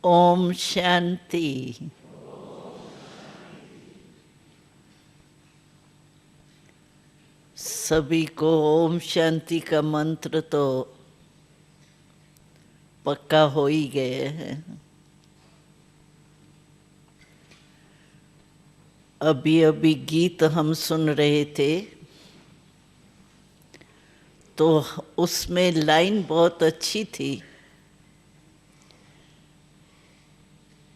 ओम शांति। सभी को ओम शांति का मंत्र तो पक्का हो ही गए हैं। अभी अभी गीत हम सुन रहे थे तो उसमें लाइन बहुत अच्छी थी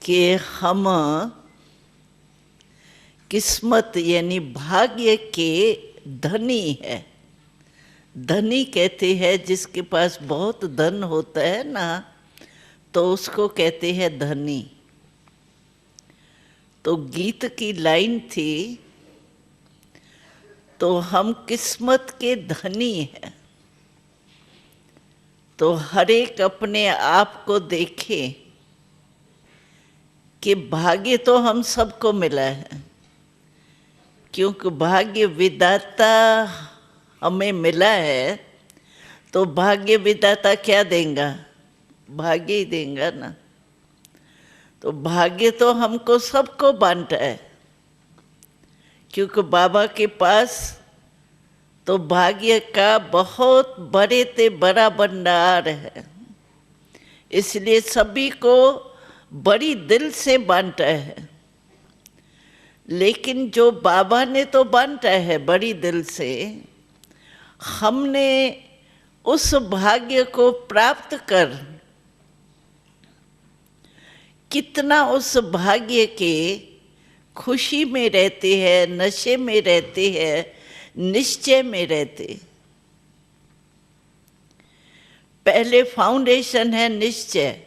कि हम किस्मत यानी भाग्य के धनी है। धनी कहते हैं जिसके पास बहुत धन होता है ना, तो उसको कहते हैं धनी। तो गीत की लाइन थी, तो हम किस्मत के धनी हैं। तो हर एक अपने आप को देखे कि भाग्य तो हम सबको मिला है, क्योंकि भाग्य विधाता हमें मिला है। तो भाग्य विधाता क्या देगा? भाग्य ही देगा ना। तो भाग्य तो हमको सबको बांटा है, क्योंकि बाबा के पास तो भाग्य का बहुत बड़े ते बड़ा भंडार है। इसलिए सभी को बड़ी दिल से बांटा है। लेकिन जो बाबा ने तो बांटा है बड़ी दिल से, हमने उस भाग्य को प्राप्त कर कितना उस भाग्य के खुशी में रहते हैं, नशे में रहते हैं, निश्चय में रहते। पहले फाउंडेशन है निश्चय।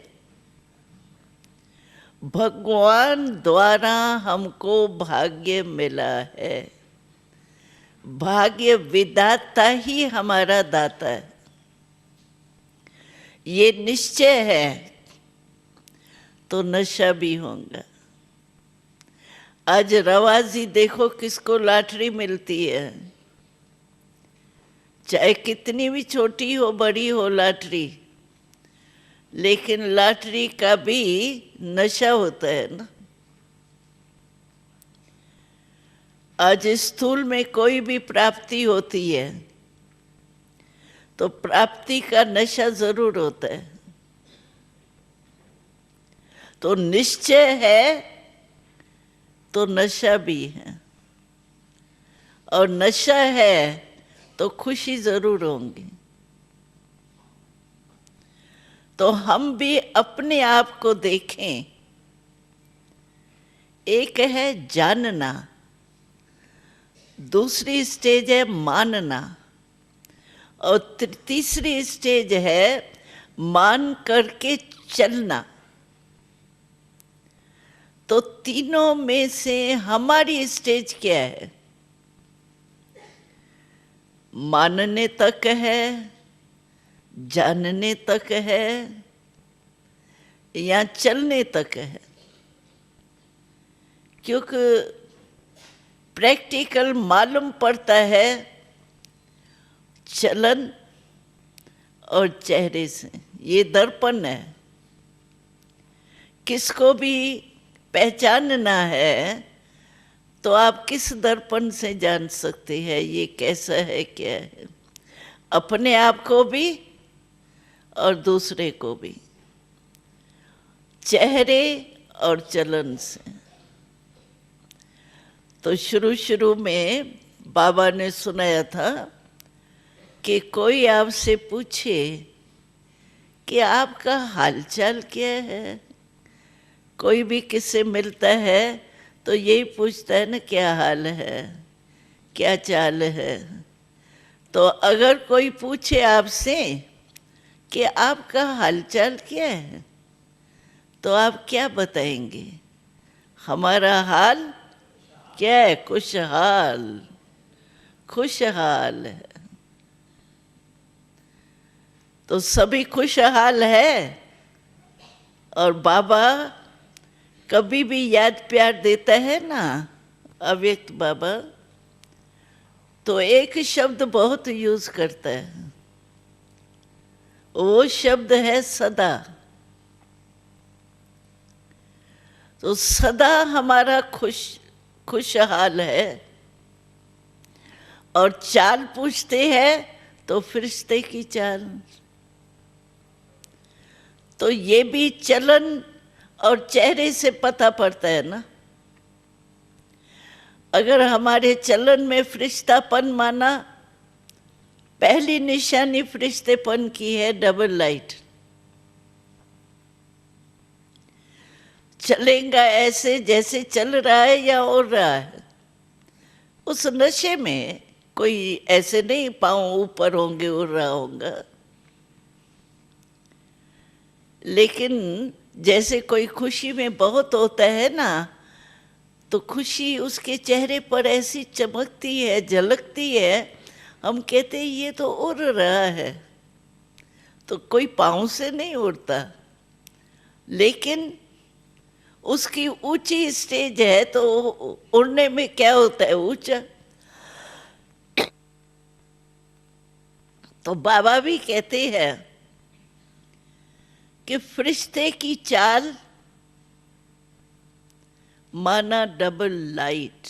भगवान द्वारा हमको भाग्य मिला है। भाग्य विधाता ही हमारा दाता है, ये निश्चय है तो नशा भी होगा। आज रवाजी देखो किसको लॉटरी मिलती है, चाहे कितनी भी छोटी हो बड़ी हो लॉटरी, लेकिन लॉटरी का भी नशा होता है ना। आज स्थूल में कोई भी प्राप्ति होती है तो प्राप्ति का नशा जरूर होता है। तो निश्चय है तो नशा भी है, और नशा है तो खुशी जरूर होंगी। तो हम भी अपने आप को देखें। एक है जानना, दूसरी स्टेज है मानना, और तीसरी स्टेज है मान करके चलना। तो तीनों में से हमारी स्टेज क्या है? मानने तक है, जानने तक है, या चलने तक है? क्योंकि प्रैक्टिकल मालूम पड़ता है चलन और चेहरे से। ये दर्पण है। किसको भी पहचानना है तो आप किस दर्पण से जान सकते हैं ये कैसा है, क्या है? अपने आप को भी और दूसरे को भी, चेहरे और चलन से। तो शुरू में बाबा ने सुनाया था कि कोई आपसे पूछे कि आपका हालचाल क्या है। कोई भी किससे मिलता है तो यही पूछता है ना, क्या हाल है, क्या चाल है। तो अगर कोई पूछे आपसे कि आपका हालचाल क्या है, तो आप क्या बताएंगे? हमारा हाल क्या है? खुशहाल। खुशहाल है। तो सभी खुशहाल है। और बाबा कभी भी याद प्यार देता है ना, अव्यक्त बाबा, तो एक शब्द बहुत यूज करता है। वो शब्द है सदा। तो सदा हमारा खुशहाल है। और चाल पूछते हैं तो फरिश्ते की चाल। तो ये भी चलन और चेहरे से पता पड़ता है ना। अगर हमारे चलन में फरिश्तापन माना, पहली निशानी फरिश्तेपन की है डबल लाइट। चलेगा ऐसे जैसे चल रहा है या उड़ रहा है। उस नशे में कोई ऐसे नहीं पाँव ऊपर होंगे उड़ रहा होगा, लेकिन जैसे कोई खुशी में बहुत होता है ना, तो खुशी उसके चेहरे पर ऐसी चमकती है, झलकती है, हम कहते हैं ये तो उड़ रहा है। तो कोई पाँव से नहीं उड़ता, लेकिन उसकी ऊंची स्टेज है तो उड़ने में क्या होता है, ऊंचा। तो बाबा भी कहते हैं कि फरिश्ते की चाल माना डबल लाइट।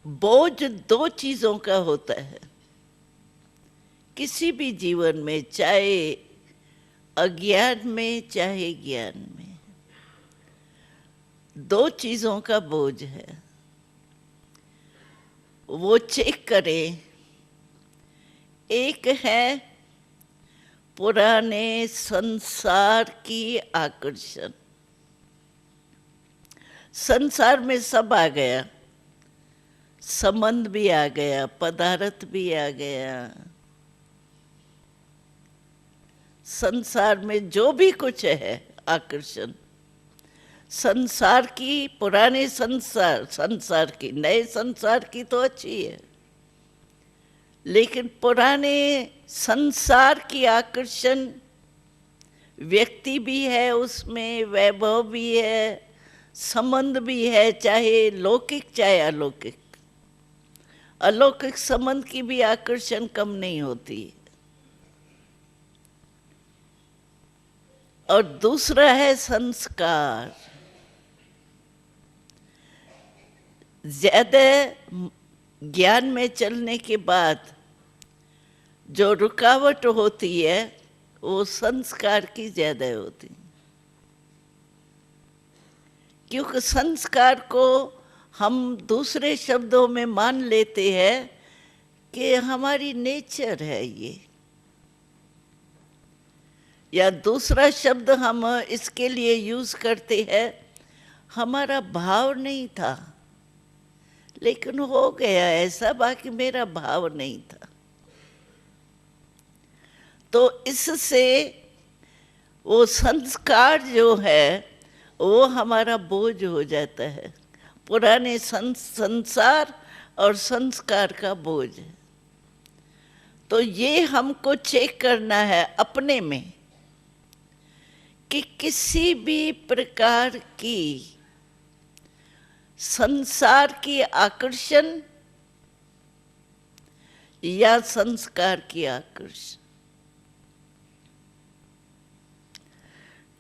बोझ दो चीजों का होता है किसी भी जीवन में, चाहे अज्ञान में चाहे ज्ञान में। दो चीजों का बोझ है, वो चेक करें। एक है पुराने संसार की आकर्षण। संसार में सब आ गया, संबंध भी आ गया, पदार्थ भी आ गया। संसार में जो भी कुछ है आकर्षण, संसार की, पुराने संसार की, नए संसार की तो अच्छी है, लेकिन पुराने संसार की आकर्षण, व्यक्ति भी है उसमें, वैभव भी है, संबंध भी है, चाहे लौकिक चाहे अलौकिक। अलौकिक संबंध की भी आकर्षण कम नहीं होती। और दूसरा है संस्कार। ज्यादा ज्ञान में चलने के बाद जो रुकावट होती है वो संस्कार की ज्यादा होती है, क्योंकि संस्कार को हम दूसरे शब्दों में मान लेते हैं कि हमारी नेचर है ये, या दूसरा शब्द हम इसके लिए यूज करते हैं, हमारा भाव नहीं था लेकिन हो गया ऐसा, बाकी मेरा भाव नहीं था। तो इससे वो संस्कार जो है वो हमारा बोझ हो जाता है। पुराने संसार और संस्कार का बोझ है। तो ये हमको चेक करना है अपने में कि किसी भी प्रकार की संसार की आकर्षण या संस्कार की आकर्षण,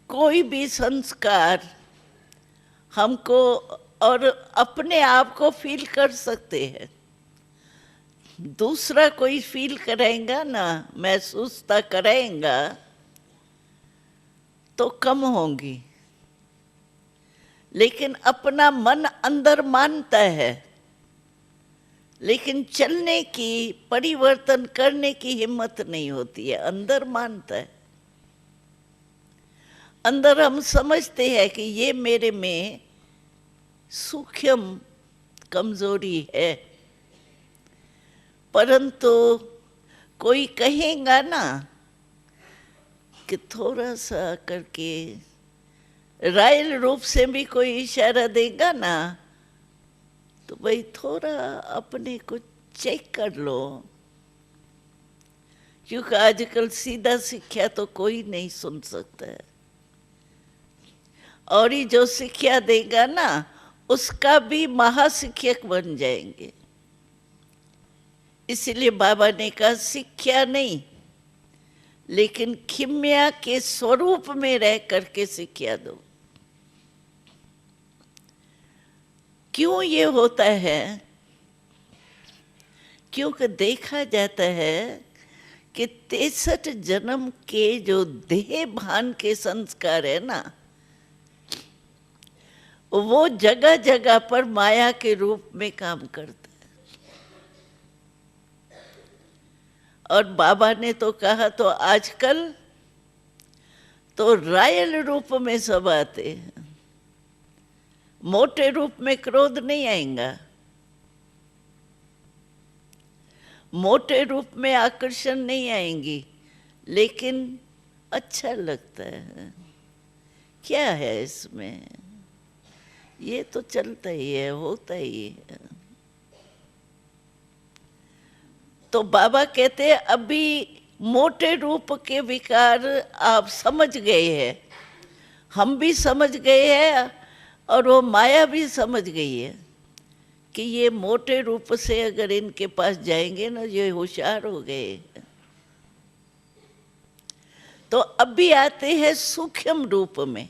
कोई भी संस्कार हमको और अपने आप को फील कर सकते हैं। दूसरा कोई फील कराएगा ना, महसूसता कराएगा तो कम होंगी, लेकिन अपना मन अंदर मानता है, लेकिन चलने की, परिवर्तन करने की हिम्मत नहीं होती है। अंदर मानता है, अंदर हम समझते हैं कि ये मेरे में सूक्ष्म कमजोरी है, परंतु कोई कहेगा ना कि थोड़ा सा करके, रायल रूप से भी कोई इशारा देगा ना, तो भाई थोड़ा अपने को चेक कर लो, क्योंकि आजकल सीधा शिक्षा तो कोई नहीं सुन सकता है, और ये जो शिक्षा देगा ना उसका भी महाशिक्षक बन जाएंगे। इसलिए बाबा ने कहा शिक्षा नहीं, लेकिन खिम्या के स्वरूप में रह करके सिखा दो। क्यों ये होता है? क्योंकि देखा जाता है कि 63 जन्म के जो देह भान के संस्कार है ना, वो जगह जगह पर माया के रूप में काम करता है। और बाबा ने तो कहा, तो आजकल तो रायल रूप में सब आते हैं, मोटे रूप में क्रोध नहीं आएगा, मोटे रूप में आकर्षण नहीं आएंगी, लेकिन अच्छा लगता है। क्या है इसमें? ये तो चलता ही है, होता ही है। तो बाबा कहते हैं अभी मोटे रूप के विकार आप समझ गए हैं, हम भी समझ गए हैं और वो माया भी समझ गई है कि ये मोटे रूप से अगर इनके पास जाएंगे ना, ये होशियार हो गए। तो अभी आते हैं सूक्ष्म रूप में।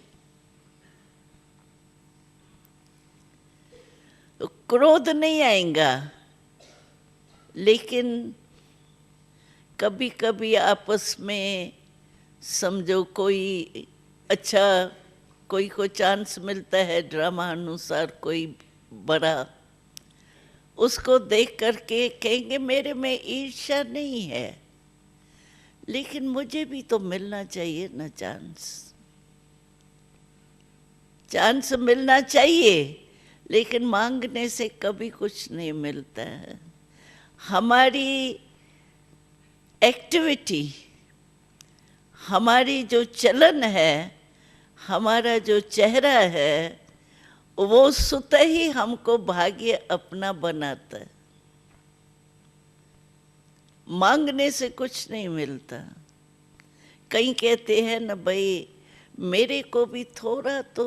क्रोध नहीं आएगा, लेकिन कभी कभी आपस में समझो कोई अच्छा, कोई को चांस मिलता है ड्रामा अनुसार, कोई बड़ा, उसको देख करके कहेंगे मेरे में ईर्ष्या नहीं है, लेकिन मुझे भी तो मिलना चाहिए ना चांस। चांस मिलना चाहिए, लेकिन मांगने से कभी कुछ नहीं मिलता है। हमारी एक्टिविटी, हमारी जो चलन है, हमारा जो चेहरा है, वो स्वतः ही हमको भाग्य अपना बनाता है। मांगने से कुछ नहीं मिलता। कई कहते हैं ना भाई मेरे को भी थोड़ा तो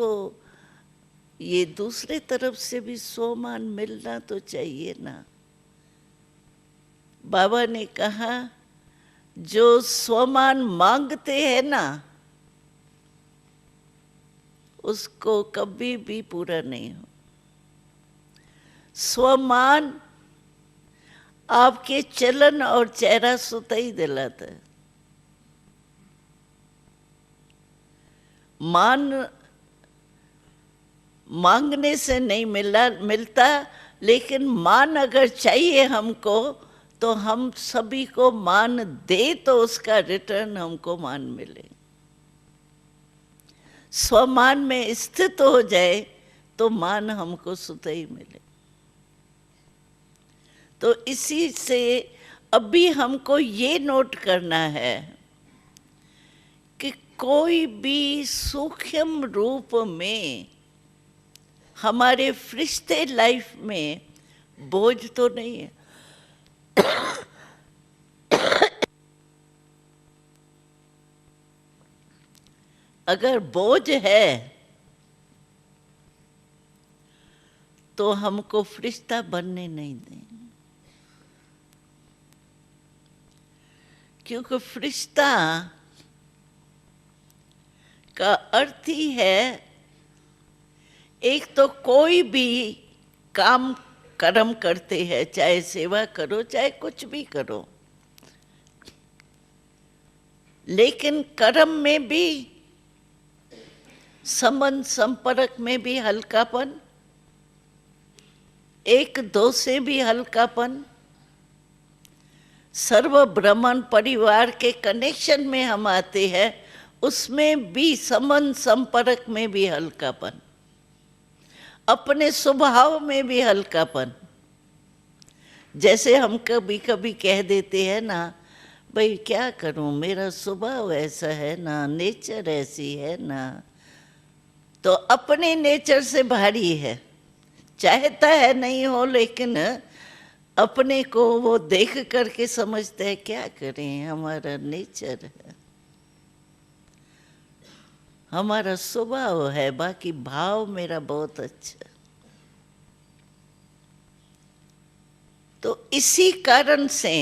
ये दूसरे तरफ से भी स्वमान मिलना तो चाहिए ना। बाबा ने कहा जो स्वमान मांगते हैं ना, उसको कभी भी पूरा नहीं हो। स्वमान आपके चलन और चेहरा सुता ही दिलाता है। मान मांगने से नहीं मिलता, लेकिन मान अगर चाहिए हमको, तो हम सभी को मान दे तो उसका रिटर्न हमको मान मिले। स्वमान में स्थित हो जाए तो मान हमको स्वतः ही मिले। तो इसी से अभी हमको ये नोट करना है कि कोई भी सूक्ष्म रूप में हमारे फरिश्ते लाइफ में बोझ तो नहीं है। अगर बोझ है तो हमको फरिश्ता बनने नहीं दें, क्योंकि फरिश्ता का अर्थ ही है एक तो कोई भी काम कर्म करते हैं, चाहे सेवा करो चाहे कुछ भी करो, लेकिन कर्म में भी, संबंध संपर्क में भी हल्कापन, एक दो से भी हल्कापन, सर्व ब्रह्मन परिवार के कनेक्शन में हम आते हैं, उसमें भी संबंध संपर्क में भी हल्कापन, अपने स्वभाव में भी हल्कापन। जैसे हम कभी कभी कह देते हैं ना, भाई क्या करूं, मेरा स्वभाव ऐसा है ना, नेचर ऐसी है ना, तो अपने नेचर से भारी है, चाहता है नहीं हो, लेकिन अपने को वो देख करके समझते हैं क्या करें, हमारा नेचर है, हमारा स्वभाव है, बाकी भाव मेरा बहुत अच्छा। तो इसी कारण से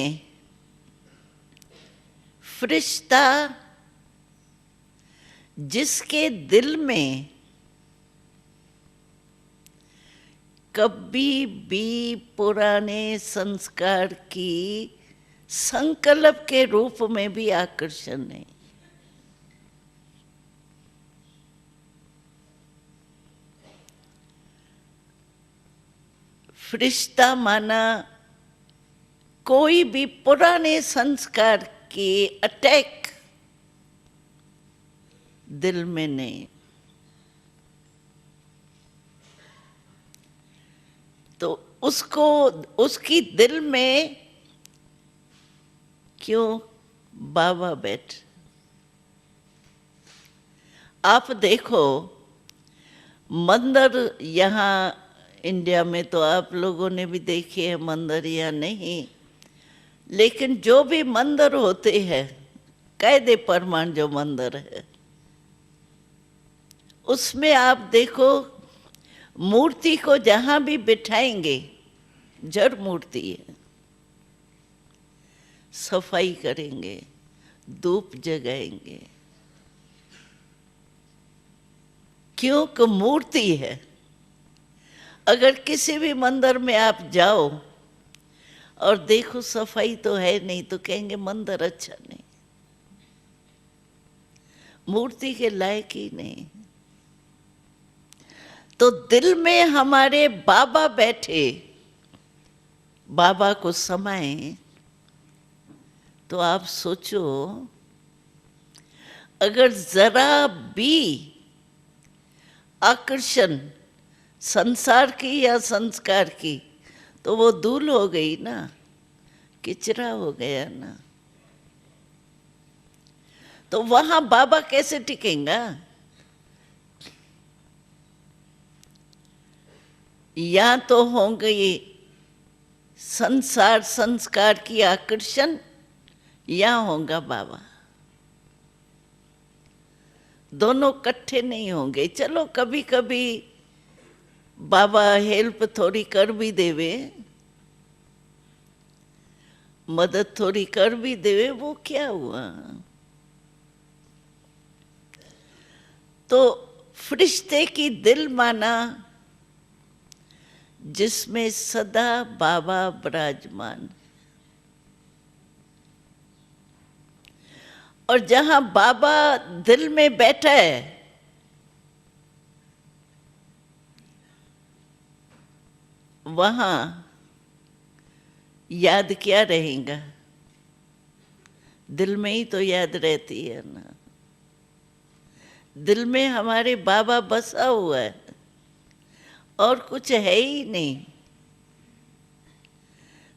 फरिश्ता जिसके दिल में कभी भी पुराने संस्कार की संकल्प के रूप में भी आकर्षण नहीं, फरिश्ता माना कोई भी पुराने संस्कार की अटैक दिल में नहीं। तो उसको उसकी दिल में क्यों बाबा बैठ। आप देखो मंदिर, यहाँ इंडिया में तो आप लोगों ने भी देखे हैं मंदिर या नहीं, लेकिन जो भी मंदिर होते हैं, कायदे प्रमाण जो मंदिर है, उसमें आप देखो मूर्ति को जहां भी बिठाएंगे, जड़ मूर्ति है, सफाई करेंगे, धूप जगाएंगे, क्योंकि मूर्ति है। अगर किसी भी मंदिर में आप जाओ और देखो सफाई तो है नहीं, तो कहेंगे मंदिर अच्छा नहीं, मूर्ति के लायक ही नहीं। तो दिल में हमारे बाबा बैठे, बाबा को समाए, तो आप सोचो अगर जरा भी आकर्षण संसार की या संस्कार की, तो वो धूल हो गई ना, किचरा हो गया ना, तो वहां बाबा कैसे टिकेगा। या तो होंगे संसार संस्कार की आकर्षण, या होगा बाबा, दोनों इकट्ठे नहीं होंगे। चलो कभी कभी बाबा हेल्प थोड़ी कर भी देवे, मदद थोड़ी कर भी देवे, वो क्या हुआ। तो फरिश्ते की दिल माना जिसमें सदा बाबा विराजमान, और जहां बाबा दिल में बैठा है, वहां याद क्या रहेगा, दिल में ही तो याद रहती है ना। दिल में हमारे बाबा बसा हुआ है और कुछ है ही नहीं।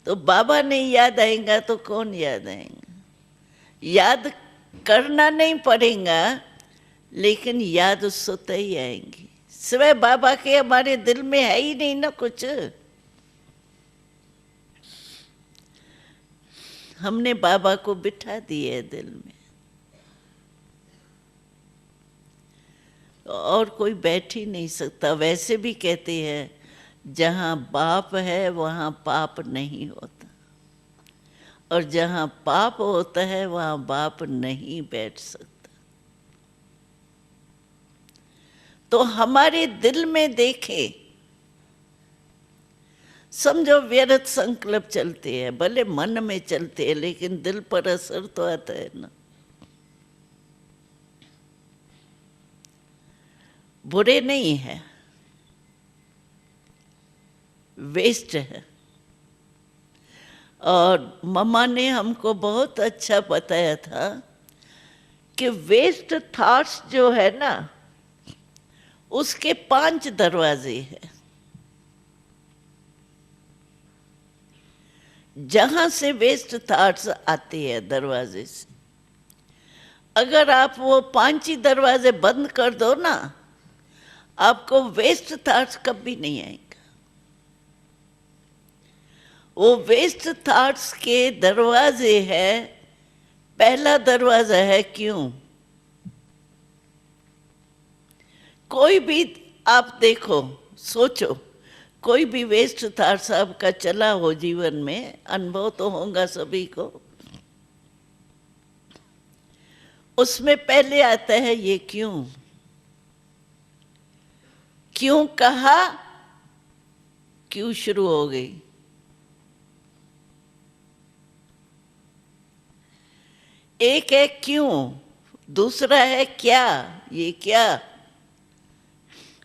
तो बाबा नहीं याद आएगा तो कौन याद आएगा। याद करना नहीं पड़ेगा, लेकिन याद स्वतः ही आएंगी। सिवाय बाबा के हमारे दिल में है ही नहीं ना कुछ। हमने बाबा को बिठा दिया है दिल में, और कोई बैठ ही नहीं सकता। वैसे भी कहते हैं जहाँ बाप है वहाँ पाप नहीं होता, और जहाँ पाप होता है वहाँ बाप नहीं बैठ सकता। तो हमारे दिल में देखे, समझो व्यर्थ संकल्प चलते हैं, भले मन में चलते हैं लेकिन दिल पर असर तो आता है ना। बुरे नहीं है, वेस्ट है। और मम्मा ने हमको बहुत अच्छा बताया था कि वेस्ट थॉट्स जो है ना, उसके 5 दरवाजे हैं। जहां से वेस्ट थॉट्स आते हैं दरवाजे से, अगर आप वो 5 ही दरवाजे बंद कर दो ना, आपको वेस्ट थॉट्स कभी नहीं आएगा। वो वेस्ट थॉट्स के दरवाजे है। पहला दरवाजा है क्यों। कोई भी आप देखो, सोचो, कोई भी वेस्ट थॉट्स आपका चला हो जीवन में, अनुभव तो होगा सभी को। उसमें पहले आता है ये क्यों। क्यों कहा, क्यों शुरू हो गई। एक है क्यों, दूसरा है क्या। ये क्या,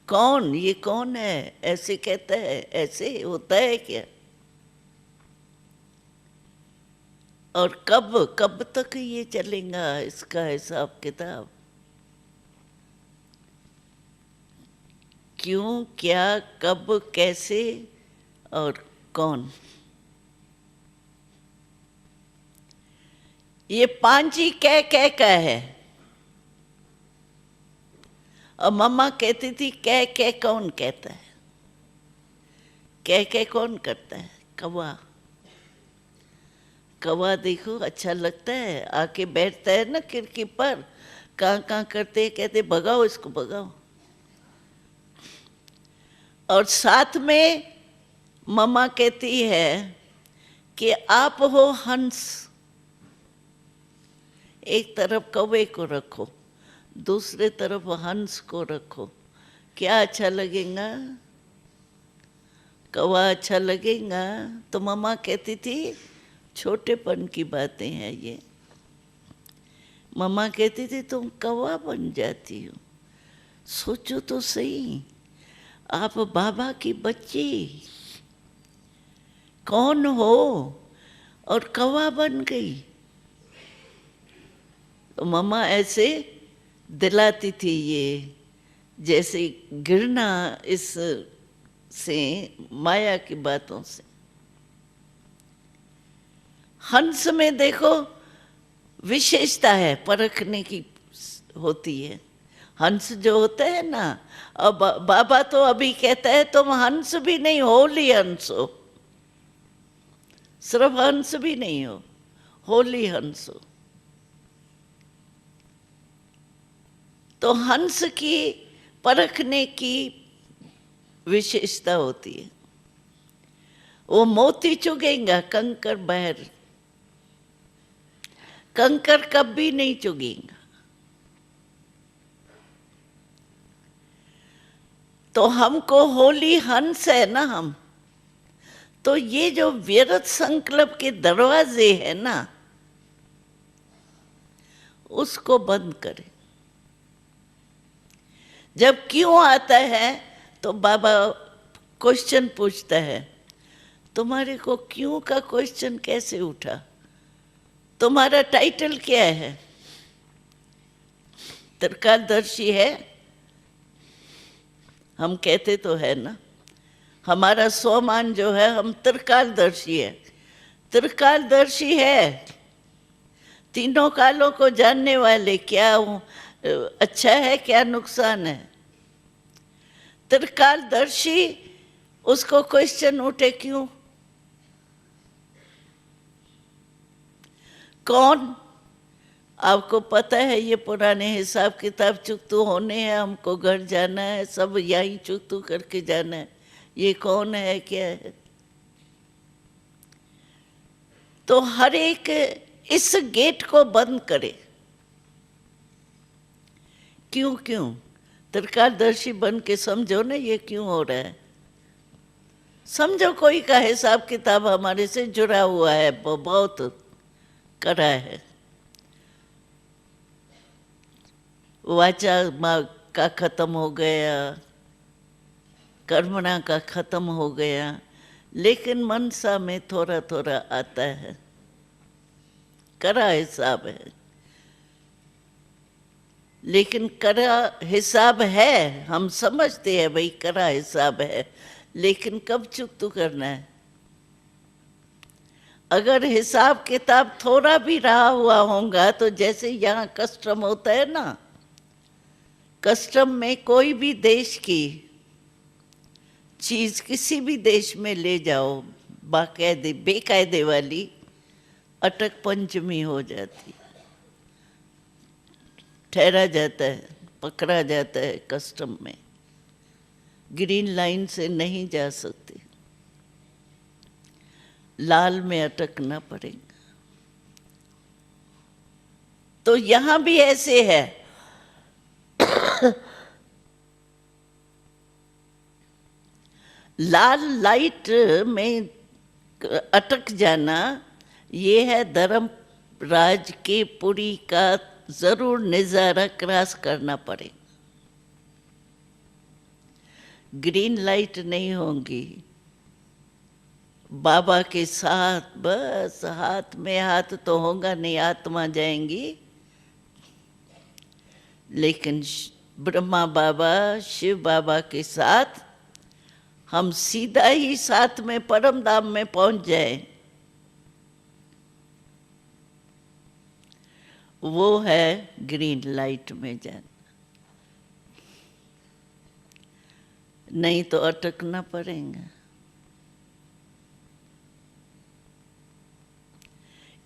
कौन, ये कौन है, ऐसे कहता है, ऐसे होता है क्या। और कब, कब तक ये चलेगा इसका हिसाब किताब। क्यों, क्या, कब, कैसे और कौन। ये पांच ही कह का है। और मम्मा कहती थी कह कौन कहता है, कह कौन करता है। कौवा। कौवा देखो अच्छा लगता है, आके बैठता है ना खिड़की पर, कहाँ करते, कहते भगाओ इसको भगाओ। और साथ में मम्मा कहती है कि आप हो हंस, एक तरफ कौवे को रखो, दूसरे तरफ हंस को रखो, क्या अच्छा लगेगा। कौवा अच्छा लगेगा। तो मम्मा कहती थी छोटेपन की बातें हैं ये। मम्मा कहती थी तुम कौवा बन जाती हो, सोचो तो सही, आप बाबा की बच्ची कौन हो और कौवा बन गई। तो मम्मा ऐसे दिलाती थी ये, जैसे गिरना इस से, माया की बातों से। हंस में देखो विशेषता है, परखने की होती है। हंस जो होता है ना, अब बाबा तो अभी कहता है तुम हंस भी नहीं, होली हंस हो। सिर्फ हंस भी नहीं हो, होली हंस हो। तो हंस की परखने की विशेषता होती है। वो मोती चुगेगा, कंकर बहर, कंकर कभी नहीं चुगेगा। तो हमको होली हंस है ना हम, तो ये जो व्यर्थ संकल्प के दरवाजे है ना, उसको बंद करें। जब क्यों आता है तो बाबा क्वेश्चन पूछता है, तुम्हारे को क्यों का क्वेश्चन कैसे उठा, तुम्हारा टाइटल क्या है। त्रिकालदर्शी है, हम कहते तो है ना, हमारा स्वमान जो है, हम त्रिकालदर्शी है। त्रिकालदर्शी है, तीनों कालों को जानने वाले, क्या अच्छा है क्या नुकसान है। त्रिकालदर्शी, उसको क्वेश्चन उठे क्यों, कौन। आपको पता है ये पुराने हिसाब किताब चुकतू होने हैं, हमको घर जाना है, सब यहीं चुकतू करके जाना है। ये कौन है, क्या है। तो हर एक इस गेट को बंद करे। क्यों क्यों, त्रिकालदर्शी बन के समझो ना ये क्यों हो रहा है। समझो कोई का हिसाब किताब हमारे से जुड़ा हुआ है, बहुत करा है। वाचा का खत्म हो गया, कर्मणा का खत्म हो गया, लेकिन मनसा में थोड़ा थोड़ा आता है, करा हिसाब है। लेकिन करा हिसाब है, हम समझते हैं भाई करा हिसाब है, लेकिन कब चुकतू करना है। अगर हिसाब किताब थोड़ा भी रहा हुआ होगा, तो जैसे यहाँ कस्टम होता है ना, कस्टम में कोई भी देश की चीज किसी भी देश में ले जाओ, बाकायदे बेकायदे वाली, अटक पंचमी हो जाती, ठहरा जाता है, पकड़ा जाता है कस्टम में, ग्रीन लाइन से नहीं जा सकती, लाल में अटकना पड़ेगा। तो यहाँ भी ऐसे है। लाल लाइट में अटक जाना, ये है धर्मराज के पुरी का जरूर नजारा क्रॉस करना पड़ेगा। ग्रीन लाइट नहीं होंगी, बाबा के साथ बस हाथ में हाथ तो होगा नहीं, आत्मा जाएंगी। लेकिन ब्रह्मा बाबा शिव बाबा के साथ हम सीधा ही साथ में परम धाम में पहुंच जाए, वो है ग्रीन लाइट में जाना। नहीं तो अटकना पड़ेगा।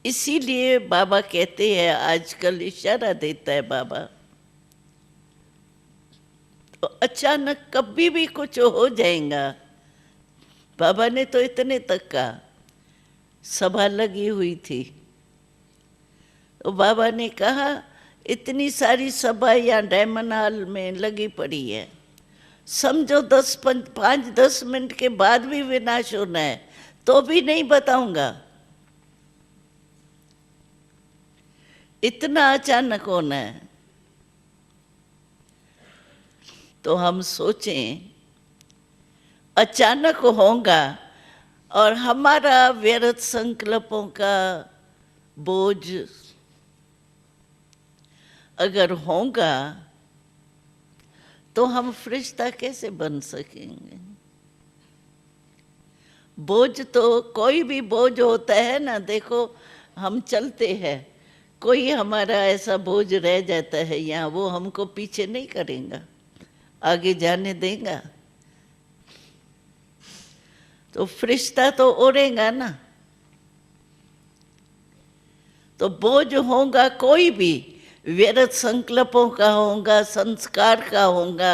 इसीलिए बाबा कहते हैं, आजकल इशारा देता है बाबा, तो अचानक कभी भी कुछ हो जाएगा। बाबा ने तो इतने तक कहा, सभा लगी हुई थी तो बाबा ने कहा इतनी सारी सभा यहाँ डायमंड हॉल में लगी पड़ी है, समझो 5-10 मिनट के बाद भी विनाश होना है तो भी नहीं बताऊंगा। इतना अचानक होना है। तो हम सोचें अचानक होगा और हमारा व्यर्थ संकल्पों का बोझ अगर होगा तो हम फरिश्ता कैसे बन सकेंगे? बोझ तो कोई भी बोझ होता है ना, देखो हम चलते हैं, कोई हमारा ऐसा बोझ रह जाता है यहाँ, वो हमको पीछे नहीं करेगा, आगे जाने देगा। तो फरिश्ता तो उड़ेगा ना। तो बोझ होगा कोई भी, व्यर्थ संकल्पों का होगा, संस्कार का होगा,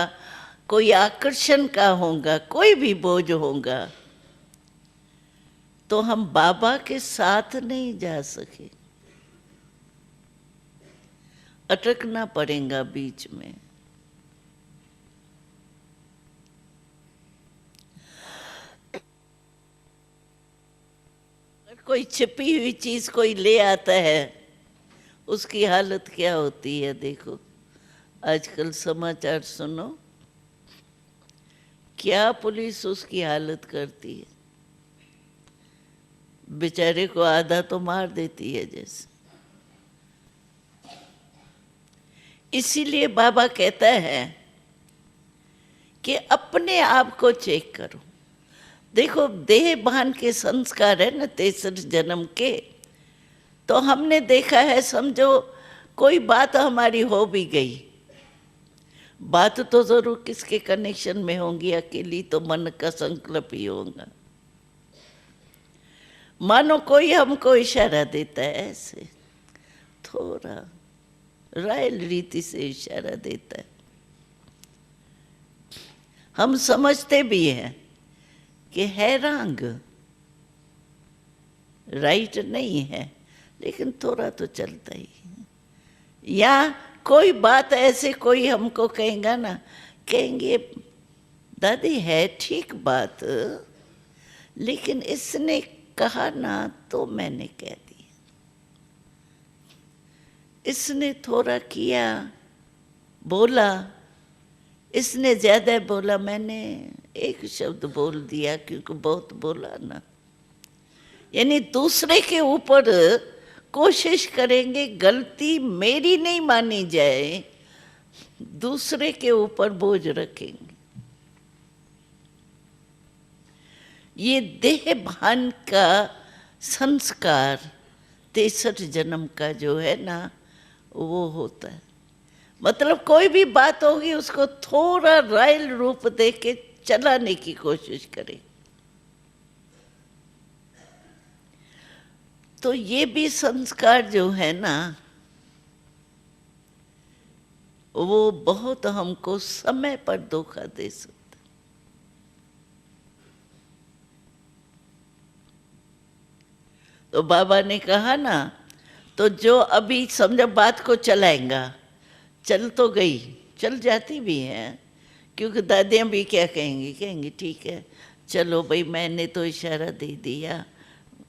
कोई आकर्षण का होगा, कोई भी बोझ होगा, तो हम बाबा के साथ नहीं जा सके, अटकना पड़ेगा बीच में। अगर कोई छिपी हुई चीज कोई ले आता है, उसकी हालत क्या होती है? देखो आजकल समाचार सुनो, क्या पुलिस उसकी हालत करती है, बेचारे को आधा तो मार देती है जैसे। इसीलिए बाबा कहता है कि अपने आप को चेक करो। देखो देह भान के संस्कार है ना 63 जन्म के, तो हमने देखा है, समझो कोई बात हमारी हो भी गई, बात तो जरूर किसके कनेक्शन में होंगी, अकेली तो मन का संकल्प ही होगा। मानो कोई हमको इशारा देता है, ऐसे थोड़ा रायल रीति से इशारा देता है, हम समझते भी हैं कि है रंग, राइट नहीं है, लेकिन थोड़ा तो चलता ही है। या कोई बात ऐसे कोई हमको कहेगा ना, कहेंगे दादी है ठीक बात, लेकिन इसने कहा ना तो मैंने कह दिया, इसने थोड़ा किया, बोला, इसने ज्यादा बोला, मैंने एक शब्द बोल दिया क्योंकि बहुत बोला ना। यानी दूसरे के ऊपर कोशिश करेंगे गलती मेरी नहीं मानी जाए, दूसरे के ऊपर बोझ रखेंगे। ये देह भान का संस्कार 63 जन्म का जो है ना, वो होता है। मतलब कोई भी बात होगी उसको थोड़ा रायल रूप दे के चलाने की कोशिश करें। तो ये भी संस्कार जो है ना, वो बहुत हमको समय पर धोखा दे सकता। तो बाबा ने कहा ना, तो जो अभी समझो बात को चलाएगा, चल तो गई, चल जाती भी है, क्योंकि दादियाँ भी क्या कहेंगी, कहेंगी ठीक है चलो भाई मैंने तो इशारा दे दिया,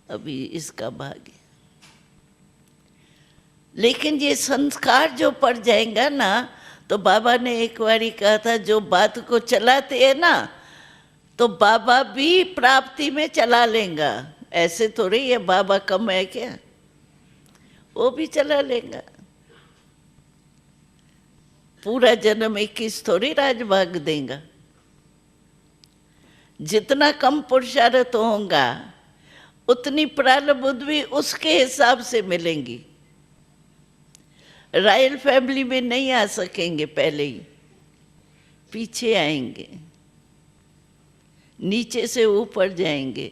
अभी इसका भाग्य। लेकिन ये संस्कार जो पड़ जाएगा ना, तो बाबा ने एक बारी कहा था जो बात को चलाते हैं ना, तो बाबा भी प्राप्ति में चला लेगा। ऐसे थोड़ी है बाबा कम है क्या, वो भी चला लेगा। पूरा जन्म 21 थोड़ी राज भाग देगा। जितना कम पुरुषार्थ होगा उतनी प्रारब्ध भी उसके हिसाब से मिलेंगी। रॉयल फैमिली में नहीं आ सकेंगे, पहले ही पीछे आएंगे, नीचे से ऊपर जाएंगे।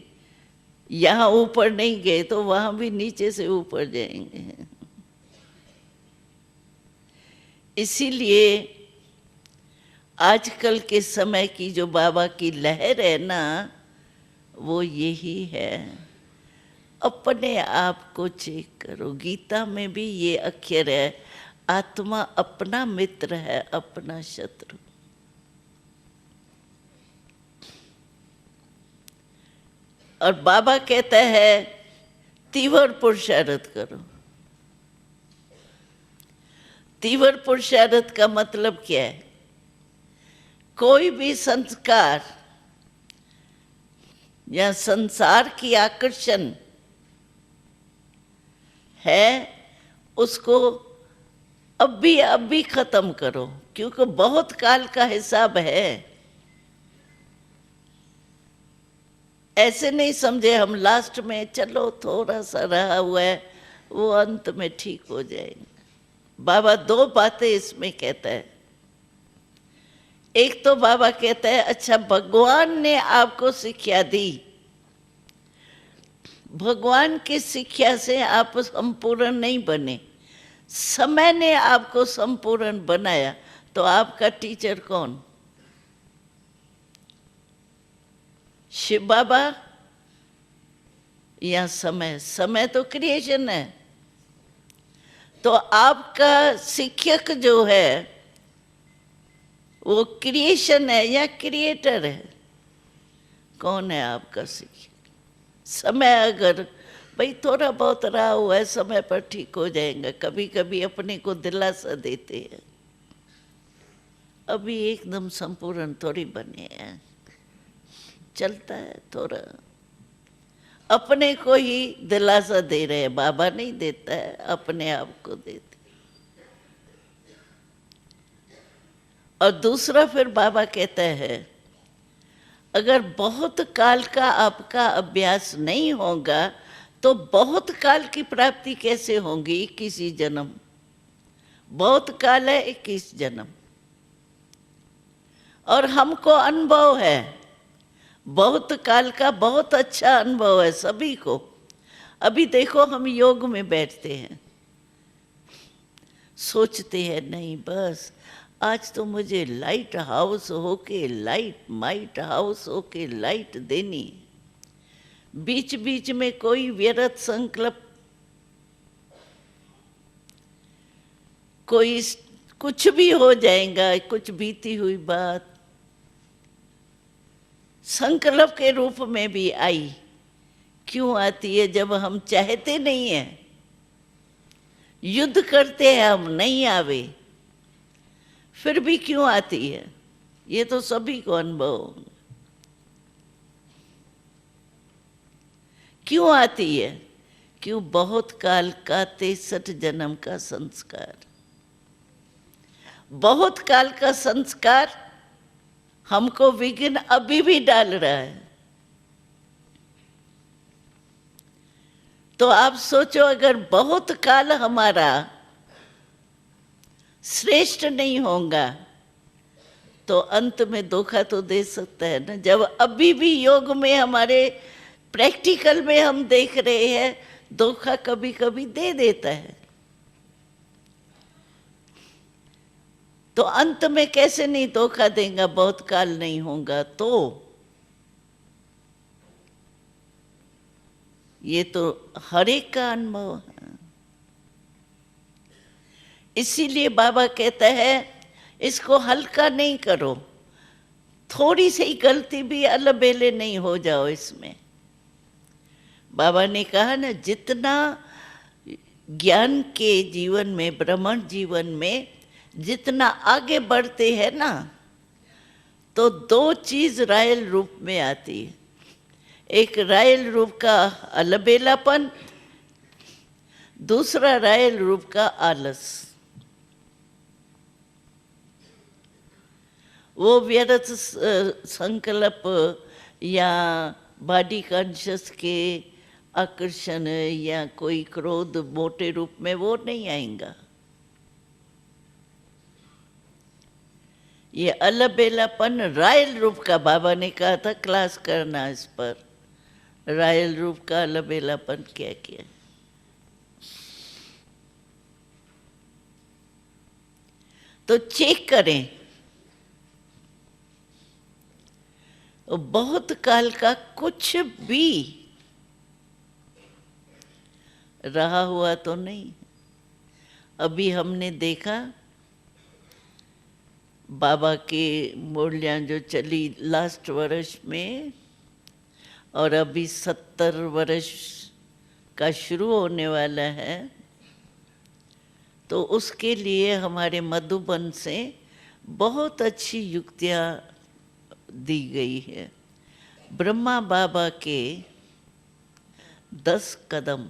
यहाँ ऊपर नहीं गए तो वहाँ भी नीचे से ऊपर जाएंगे। इसीलिए आजकल के समय की जो बाबा की लहर है ना, वो यही है, अपने आप को चेक करो। गीता में भी ये अक्षर है, आत्मा अपना मित्र है अपना शत्रु। और बाबा कहता है तीव्र पुरुषार्थ करो। तीव्र पुरुषार्थ का मतलब क्या है? कोई भी संस्कार या संसार की आकर्षण है, उसको अब भी खत्म करो, क्योंकि बहुत काल का हिसाब है। ऐसे नहीं समझे हम लास्ट में चलो थोड़ा सा रहा हुआ है वो अंत में ठीक हो जाएगा। बाबा दो बातें इसमें कहता है। एक तो बाबा कहता है अच्छा भगवान ने आपको शिक्षा दी, भगवान की शिक्षा से आप संपूर्ण नहीं बने, समय ने आपको संपूर्ण बनाया। तो आपका टीचर कौन? शिव बाबा या समय? समय तो क्रिएशन है। तो आपका शिक्षक जो है वो क्रिएशन है या क्रिएटर है? कौन है आपका शिक्षक? समय अगर भाई थोड़ा बहुत रहा हुआ है, समय पर ठीक हो जाएगा। कभी कभी अपने को दिलासा देते हैं, अभी एकदम संपूर्ण थोड़ी बने हैं, चलता है थोड़ा। अपने को ही दिलासा दे रहे हैं, बाबा नहीं देता है, अपने आप को देते। और दूसरा फिर बाबा कहता है अगर बहुत काल का आपका अभ्यास नहीं होगा तो बहुत काल की प्राप्ति कैसे होगी? 21 जन्म, बहुत काल है 21 जन्म। और हमको अनुभव है बहुत काल का, बहुत अच्छा अनुभव है सभी को। अभी देखो हम योग में बैठते हैं, सोचते हैं नहीं बस आज तो मुझे लाइट हाउस होके माइट हाउस होके लाइट देनी। बीच बीच में कोई व्यर्थ संकल्प, कोई कुछ भी हो जाएगा, कुछ बीती हुई बात संकल्प के रूप में भी आई। क्यों आती है? जब हम चाहते नहीं हैं, युद्ध करते हैं हम, नहीं आवे, फिर भी क्यों आती है? ये तो सभी को अनुभव होगा। क्यों आती है? क्यों? बहुत काल का 63 जन्म का संस्कार, बहुत काल का संस्कार हमको विघ्न अभी भी डाल रहा है। तो आप सोचो अगर बहुत काल हमारा श्रेष्ठ नहीं होगा तो अंत में धोखा तो दे सकता है ना। जब अभी भी योग में हमारे प्रैक्टिकल में हम देख रहे हैं धोखा कभी कभी दे देता है, तो अंत में कैसे नहीं धोखा देगा? बहुत काल नहीं होगा तो। ये तो हर एक का अनुभव है। इसीलिए बाबा कहता है इसको हल्का नहीं करो, थोड़ी सी गलती भी अलबेले नहीं हो जाओ इसमें। बाबा ने कहा ना, जितना ज्ञान के जीवन में, ब्रह्मण जीवन में जितना आगे बढ़ते हैं ना, तो दो चीज रायल रूप में आती है। एक रायल रूप का अलबेलापन, दूसरा रायल रूप का आलस। वो व्यर्थ संकल्प या बॉडी कॉन्शियस के आकर्षण या कोई क्रोध मोटे रूप में वो नहीं आएगा। ये अलबेलापन रायल रूप का, बाबा ने कहा था क्लास करना इस पर, रायल रूप का अलबेलापन क्या किया। तो चेक करें, बहुत काल का कुछ भी रहा हुआ तो नहीं। अभी हमने देखा बाबा के मुरलियाँ जो चली लास्ट वर्ष में, और अभी 70 वर्ष का शुरू होने वाला है, तो उसके लिए हमारे मधुबन से बहुत अच्छी युक्तियाँ दी गई है। ब्रह्मा बाबा के 10 कदम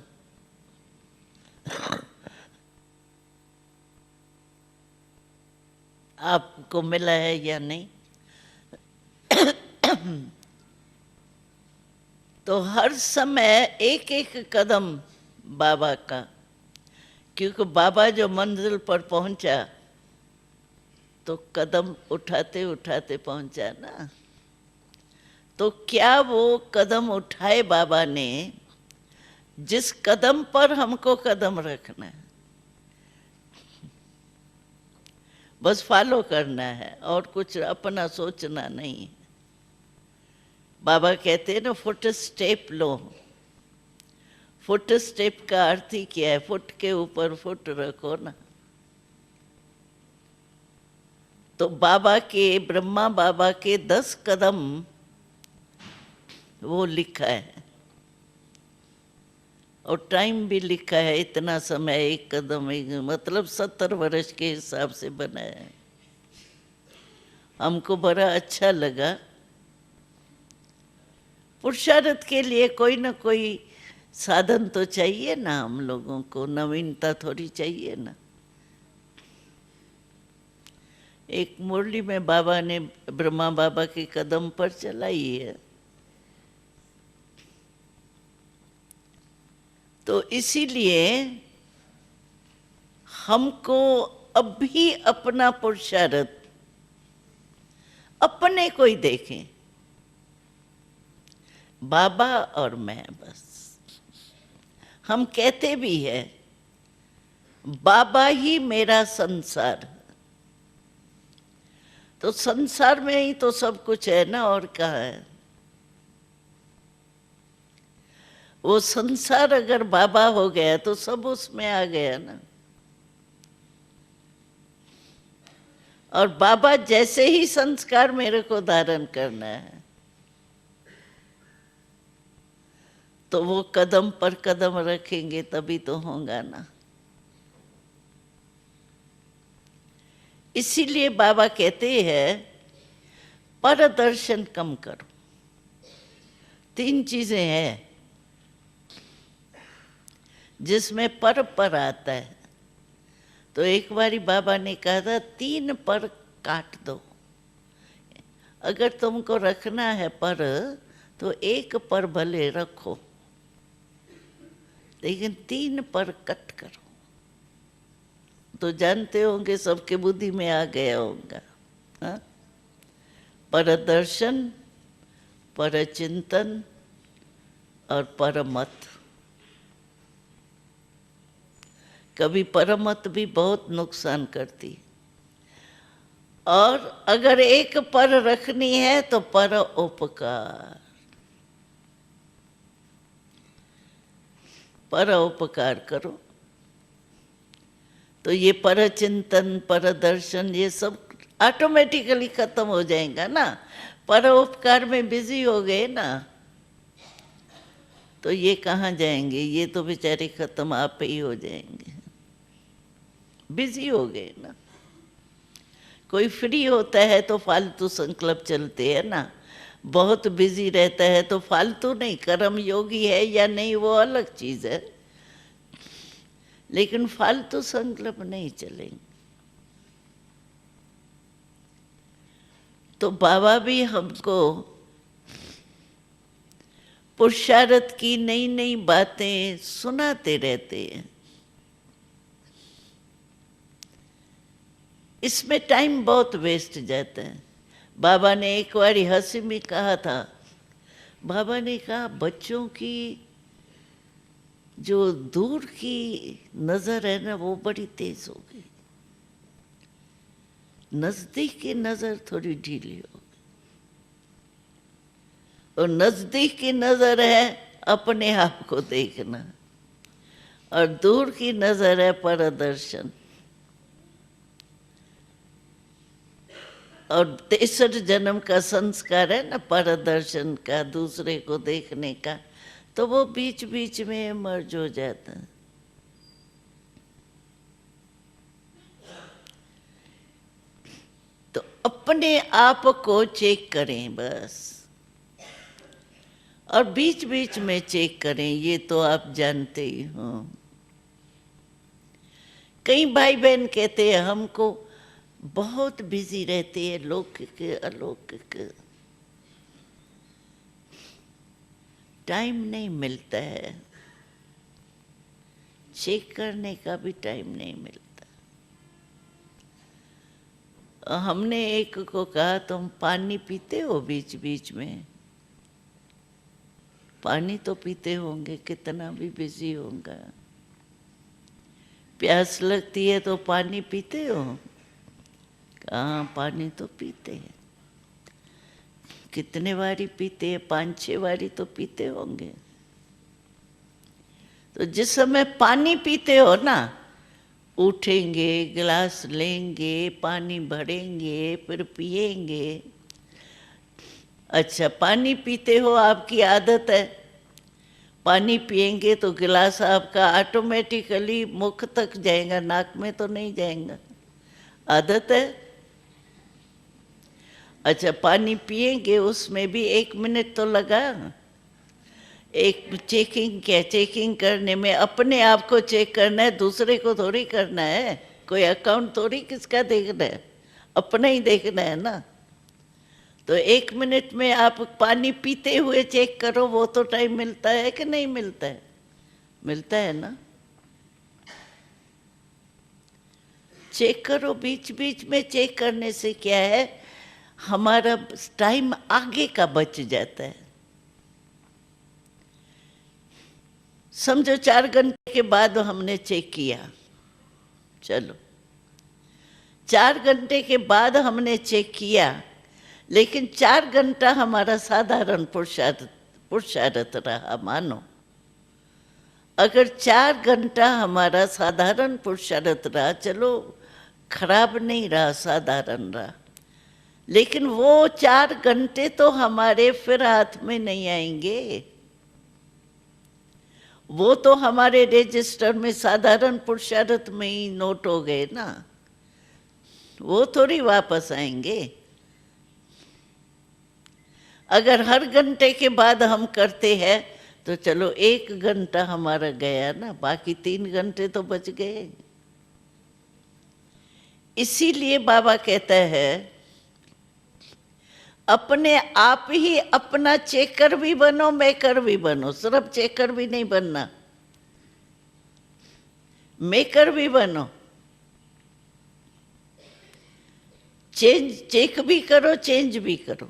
आपको मिला है या नहीं? तो हर समय एक एक कदम बाबा का, क्योंकि बाबा जो मंजिल पर पहुंचा तो कदम उठाते उठाते पहुंचा ना। तो क्या वो कदम उठाए बाबा ने, जिस कदम पर हमको कदम रखना है, बस फॉलो करना है और कुछ अपना सोचना नहीं। बाबा कहते हैं ना, फुट स्टेप लो। फुट स्टेप का अर्थ ही क्या है? फुट के ऊपर फुट रखो ना। तो बाबा के, ब्रह्मा बाबा के 10 कदम वो लिखा है, और टाइम भी लिखा है, इतना समय एक कदम, एक मतलब 70 वर्ष के हिसाब से बना है। हमको बड़ा अच्छा लगा। पुरुषार्थ के लिए कोई ना कोई साधन तो चाहिए ना, हम लोगों को नवीनता थोड़ी चाहिए ना। एक मुरली में बाबा ने ब्रह्मा बाबा के कदम पर चलाई है। तो इसीलिए हमको अभी अपना पुरुषार्थ अपने को ही देखें, बाबा और मैं। बस हम कहते भी है, बाबा ही मेरा संसार। तो संसार में ही तो सब कुछ है ना, और कहाँ है? वो संसार अगर बाबा हो गया तो सब उसमें आ गया ना। और बाबा जैसे ही संस्कार मेरे को धारण करना है, तो वो कदम पर कदम रखेंगे तभी तो होगा ना। इसीलिए बाबा कहते हैं पर दर्शन कम करो। 3 चीजें हैं जिसमें पर आता है। तो एक बारी बाबा ने कहा था 3 पर काट दो। अगर तुमको रखना है पर, तो 1 पर भले रखो, लेकिन 3 पर कट करो। तो जानते होंगे, सबके बुद्धि में आ गया होगा। हाँ? पर दर्शन, पर चिंतन और परमत। कभी परमत भी बहुत नुकसान करती। और अगर 1 पर रखनी है तो पर उपकार, पर उपकार करो। तो ये परचिंतन, परदर्शन, ये सब ऑटोमेटिकली खत्म हो जाएगा ना। परोपकार में बिजी हो गए ना, तो ये कहाँ जाएंगे? ये तो बेचारे खत्म आप ही हो जाएंगे, बिजी हो गए ना। कोई फ्री होता है तो फालतू संकल्प चलते हैं ना, बहुत बिजी रहता है तो फालतू नहीं, कर्म योगी है या नहीं वो अलग चीज है, लेकिन फालतू संकल्प नहीं चलेंगे। तो बाबा भी हमको पुरुषार्थ की नई नई बातें सुनाते रहते हैं। इसमें टाइम बहुत वेस्ट जाता है। बाबा ने एक बार हंसी में कहा था, बाबा ने कहा बच्चों की जो दूर की नजर है ना वो बड़ी तेज हो गई, नजदीक की नजर थोड़ी ढीली हो गई। और नजदीक की नजर है अपने आप को देखना, और दूर की नजर है परदर्शन। और 63 जन्म का संस्कार है ना परदर्शन का, दूसरे को देखने का, तो वो बीच बीच में मर्ज हो जाता है। तो अपने आप को चेक करें बस, और बीच बीच में चेक करें, ये तो आप जानते ही हो। कई भाई बहन कहते हैं हमको बहुत बिजी रहते हैं, लौकिक अलौकिक, टाइम नहीं मिलता है, चेक करने का भी टाइम नहीं मिलता। हमने एक को कहा तुम पानी पीते हो बीच बीच में? पानी तो पीते होंगे, कितना भी बिजी होगा। प्यास लगती है तो पानी पीते हो? हाँ, पानी तो पीते हैं। कितने बारी पीते हैं? 5-6 बारी तो पीते होंगे। तो जिस समय पानी पीते हो ना, उठेंगे, गिलास लेंगे, पानी भरेंगे, फिर पिएंगे। अच्छा, पानी पीते हो, आपकी आदत है, पानी पिएंगे तो गिलास आपका ऑटोमेटिकली मुख तक जाएगा, नाक में तो नहीं जाएगा, आदत है। अच्छा, पानी पिएंगे, उसमें भी 1 मिनट तो लगा। एक चेकिंग, क्या चेकिंग करने में अपने आप को चेक करना है, दूसरे को थोड़ी करना है, कोई अकाउंट थोड़ी किसका देखना है, अपना ही देखना है ना। तो 1 मिनट में आप पानी पीते हुए चेक करो, वो तो टाइम मिलता है कि नहीं मिलता है? मिलता है ना। चेक करो, बीच बीच में चेक करने से क्या है, हमारा टाइम आगे का बच जाता है। समझो 4 घंटे के बाद हमने चेक किया, चलो 4 घंटे के बाद हमने चेक किया, लेकिन 4 घंटा हमारा साधारण पुरुषार्थ रहा। मानो अगर 4 घंटा हमारा साधारण पुरुषार्थ रहा, चलो खराब नहीं रहा, साधारण रहा, लेकिन वो 4 घंटे तो हमारे फिर हाथ में नहीं आएंगे। वो तो हमारे रजिस्टर में साधारण पुरुषार्थ में ही नोट हो गए ना, वो थोड़ी वापस आएंगे। अगर हर घंटे के बाद हम करते हैं तो चलो 1 घंटा हमारा गया ना, बाकी 3 घंटे तो बच गए। इसीलिए बाबा कहता है अपने आप ही अपना चेकर भी बनो, मेकर भी बनो। सिर्फ चेकर भी नहीं बनना, मेकर भी बनो। चेक भी करो, चेंज भी करो।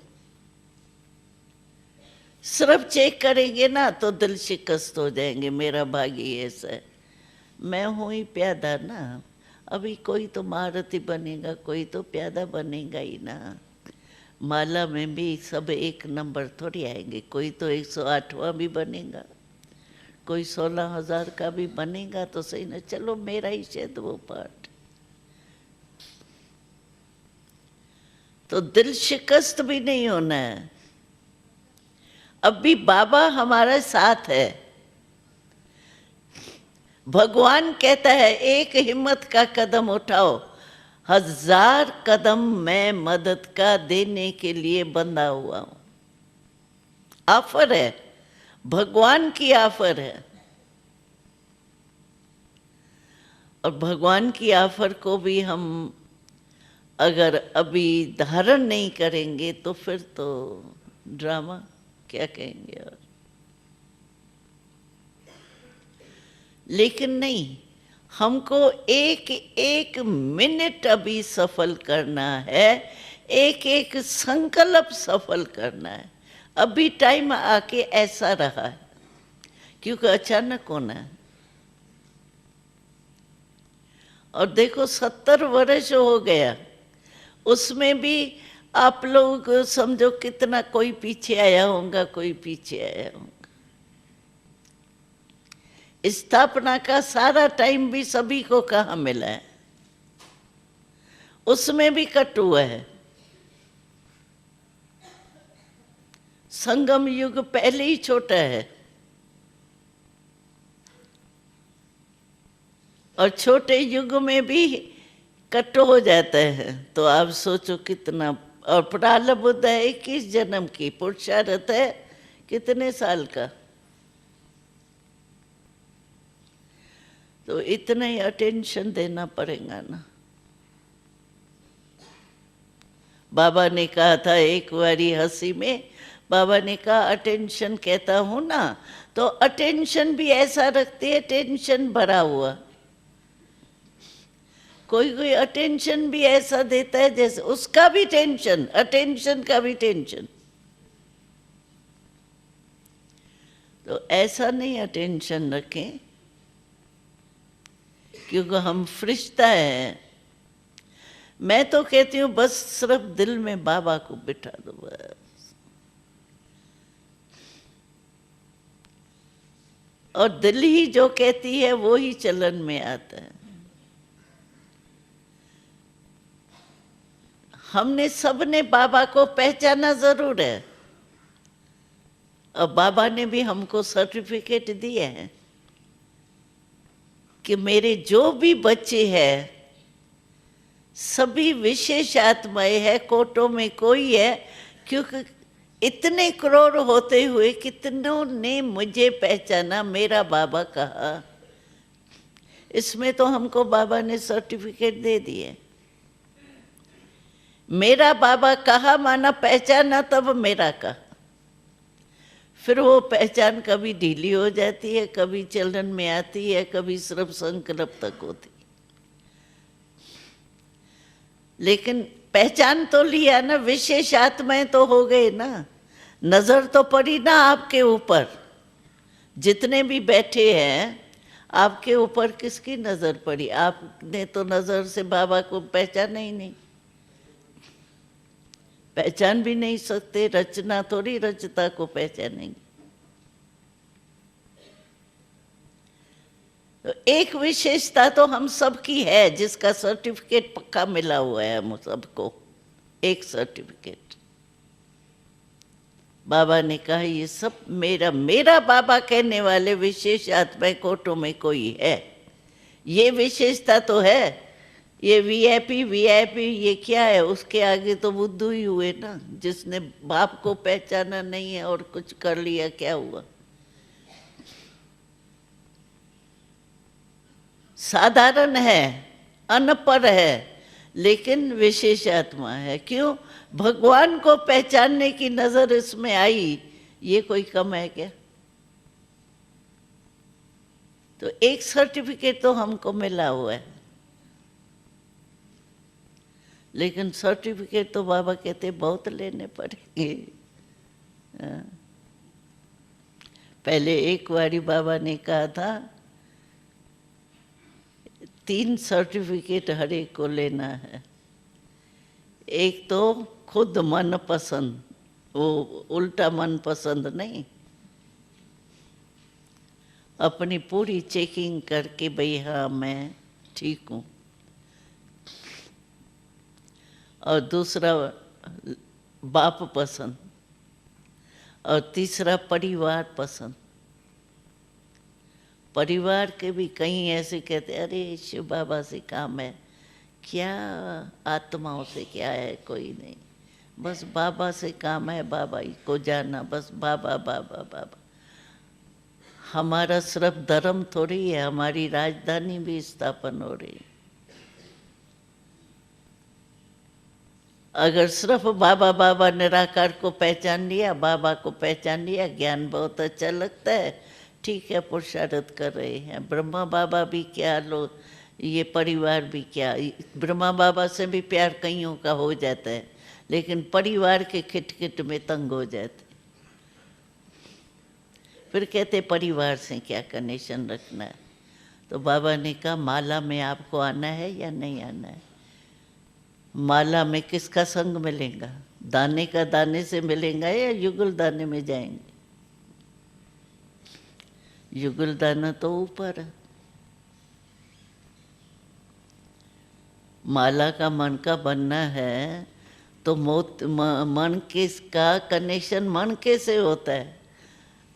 सिर्फ चेक करेंगे ना तो दिल शिकस्त हो जाएंगे, मेरा भाग्य ऐसा है, मैं हूं ही प्यादा ना। अभी कोई तो महारथी बनेगा, कोई तो प्यादा बनेगा ही ना। माला में भी सब 1 नंबर थोड़ी आएंगे, कोई तो 108वां भी बनेगा, कोई 16,000 का भी बनेगा तो सही ना। चलो मेरा ही शायद वो पाठ, तो दिल शिकस्त भी नहीं होना है। अब भी बाबा हमारे साथ है। भगवान कहता है एक हिम्मत का कदम उठाओ, 1000 कदम मैं मदद का देने के लिए बंधा हुआ हूं। ऑफर है, भगवान की ऑफर है। और भगवान की ऑफर को भी हम अगर अभी धारण नहीं करेंगे तो फिर तो ड्रामा क्या कहेंगे। और लेकिन नहीं, हमको एक एक मिनट अभी सफल करना है, एक एक संकल्प सफल करना है। अभी टाइम आके ऐसा रहा है, क्योंकि अचानक होना है। और देखो 70 वर्ष हो गया, उसमें भी आप लोग समझो कितना, कोई पीछे आया होगा, कोई पीछे आया होगा। स्थापना का सारा टाइम भी सभी को कहाँ मिला है, उसमें भी कट हुआ है। संगम युग पहले ही छोटा है, और छोटे युग में भी कट हो जाता है। तो आप सोचो कितना। और प्रारब्ध है 21 जन्म की, पुरुषार्थ है कितने साल का। तो इतना ही अटेंशन देना पड़ेगा ना। बाबा ने कहा था एक बारी हंसी में, बाबा ने कहा अटेंशन कहता हूं ना, तो अटेंशन भी ऐसा रखती है टेंशन भरा हुआ। कोई कोई अटेंशन भी ऐसा देता है जैसे उसका भी टेंशन, अटेंशन का भी टेंशन। तो ऐसा नहीं अटेंशन रखें, क्योंकि हम फरिश्ता है। मैं तो कहती हूँ बस सिर्फ दिल में बाबा को बिठा दो बस। और दिल ही जो कहती है वो ही चलन में आता है। हमने सबने बाबा को पहचाना जरूर है, और बाबा ने भी हमको सर्टिफिकेट दिए हैं कि मेरे जो भी बच्चे हैं सभी विशेष आत्माएं है, कोटों में कोई है। क्योंकि इतने करोड़ होते हुए कितनों ने मुझे पहचाना, मेरा बाबा कहा। इसमें तो हमको बाबा ने सर्टिफिकेट दे दिए। मेरा बाबा कहा माना पहचाना, तब मेरा कहा। फिर वो पहचान कभी ढीली हो जाती है, कभी चलन में आती है, कभी सिर्फ संकल्प तक होती। लेकिन पहचान तो लिया ना, विशेष आत्माएं तो हो गए ना। नजर तो पड़ी ना आपके ऊपर, जितने भी बैठे हैं आपके ऊपर किसकी नजर पड़ी? आपने तो नजर से बाबा को पहचाना ही नहीं, पहचान भी नहीं सकते। रचना थोड़ी रचता को पहचानेंगे। तो एक विशेषता तो हम सबकी है, जिसका सर्टिफिकेट पक्का मिला हुआ है हम सबको। एक सर्टिफिकेट बाबा ने कहा ये सब मेरा, मेरा बाबा कहने वाले विशेष आत्मा कोटों में कोई है। ये विशेषता तो है। ये वीआईपी वीआईपी ये क्या है? उसके आगे तो बुद्धू ही हुए ना। जिसने बाप को पहचाना नहीं है और कुछ कर लिया, क्या हुआ? साधारण है, अनपढ़ है, लेकिन विशेष आत्मा है। क्यों? भगवान को पहचानने की नजर इसमें आई। ये कोई कम है क्या? तो एक सर्टिफिकेट तो हमको मिला हुआ है, लेकिन सर्टिफिकेट तो बाबा कहते बहुत लेने पड़ेंगे। पहले एक बारी बाबा ने कहा था 3 सर्टिफिकेट हर एक को लेना है। एक तो खुद मन पसंद, वो उल्टा मन पसंद नहीं, अपनी पूरी चेकिंग करके भाई हाँ मैं ठीक हूँ। और दूसरा बाप पसंद, और तीसरा परिवार पसंद। परिवार के भी कहीं ऐसे कहते, अरे शिव बाबा से काम है क्या, आत्माओं से क्या है, कोई नहीं, बस बाबा से काम है, बाबा ही को जाना, बस बाबा बाबा बाबा। हमारा सिर्फ धर्म थोड़ी है, हमारी राजधानी भी स्थापन हो रही है। अगर सिर्फ बाबा बाबा निराकार को पहचान लिया, बाबा को पहचान लिया, ज्ञान बहुत अच्छा लगता है, ठीक है, पुरुषार्थ कर रहे हैं। ब्रह्मा बाबा भी क्या, लोग ये परिवार भी क्या, ब्रह्मा बाबा से भी प्यार कईयों का हो जाता है, लेकिन परिवार के खिटखिट में तंग हो जाते। फिर कहते परिवार से क्या कनेक्शन रखना है। तो बाबा ने कहा माला में आपको आना है या नहीं आना है। माला में किसका संग मिलेगा, दाने का दाने से मिलेगा या युगल दाने में जाएंगे। युगल दाना तो ऊपर है, माला का मन का बनना है तो मन का कनेक्शन मन कैसे होता है।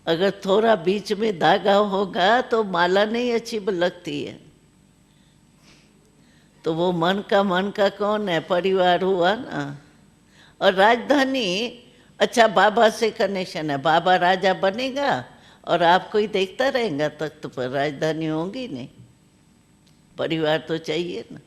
अगर थोड़ा बीच में धागा होगा तो माला नहीं अच्छी लगती है। तो वो मन का कौन है, परिवार हुआ ना। और राजधानी, अच्छा बाबा से कनेक्शन है, बाबा राजा बनेगा और आपको ही देखता रहेगा तख्त पर, राजधानी होगी नहीं। परिवार तो चाहिए ना।